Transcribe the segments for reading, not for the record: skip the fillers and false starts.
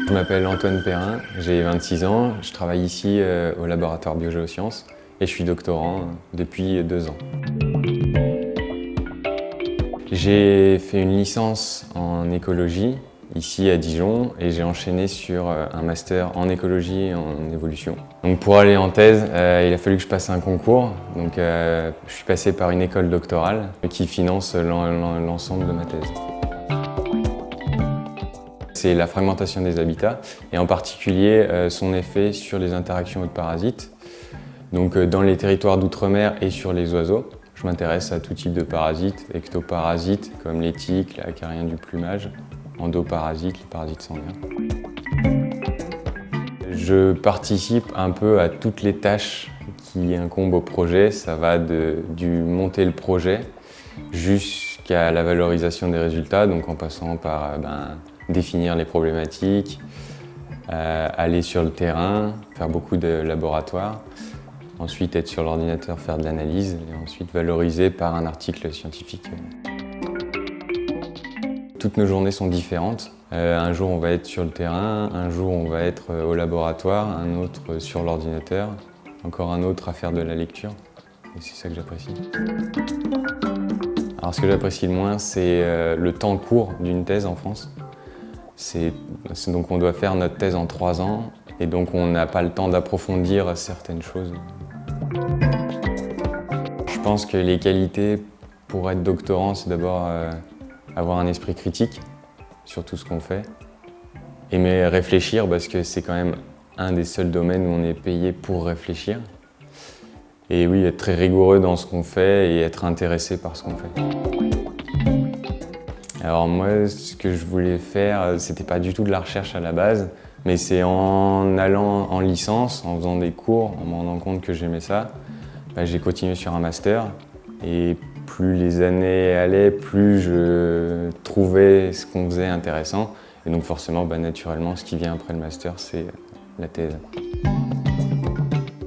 Je m'appelle Antoine Perrin, j'ai 26 ans, je travaille ici au laboratoire Biogéosciences et je suis doctorant depuis 2 ans. J'ai fait une licence en écologie ici à Dijon et j'ai enchaîné sur un master en écologie et en évolution. Donc pour aller en thèse, il a fallu que je passe un concours. Donc je suis passé par une école doctorale qui finance l'ensemble de ma thèse. C'est la fragmentation des habitats et en particulier son effet sur les interactions avec parasites. Donc dans les territoires d'outre-mer et sur les oiseaux. Je m'intéresse à tout type de parasites, ectoparasites comme les tiques, les acariens du plumage, endoparasites, les parasites sanguins. Je participe un peu à toutes les tâches qui incombent au projet. Ça va du monter le projet jusqu'à la valorisation des résultats, donc en passant par définir les problématiques, aller sur le terrain, faire beaucoup de laboratoires, ensuite être sur l'ordinateur, faire de l'analyse et ensuite valoriser par un article scientifique. Toutes nos journées sont différentes. Un jour on va être sur le terrain, un jour on va être au laboratoire, un autre sur l'ordinateur, encore un autre à faire de la lecture. Et c'est ça que j'apprécie. Alors ce que j'apprécie le moins, c'est le temps court d'une thèse en France. Donc on doit faire notre thèse en 3 ans et donc on n'a pas le temps d'approfondir certaines choses. Je pense que les qualités pour être doctorant, c'est d'abord avoir un esprit critique sur tout ce qu'on fait, aimer réfléchir parce que c'est quand même un des seuls domaines où on est payé pour réfléchir. Et oui, être très rigoureux dans ce qu'on fait et être intéressé par ce qu'on fait. Alors moi, ce que je voulais faire, c'était pas du tout de la recherche à la base, mais c'est en allant en licence, en faisant des cours, en me rendant compte que j'aimais ça, j'ai continué sur un master. Et plus les années allaient, plus je trouvais ce qu'on faisait intéressant. Et donc forcément, naturellement, ce qui vient après le master, c'est la thèse.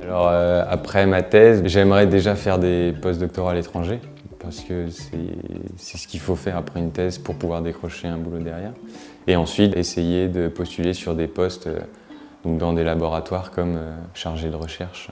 Alors après ma thèse, j'aimerais déjà faire des postdoctorats à l'étranger, parce que c'est ce qu'il faut faire après une thèse pour pouvoir décrocher un boulot derrière. Et ensuite, essayer de postuler sur des postes dans des laboratoires comme chargé de recherche.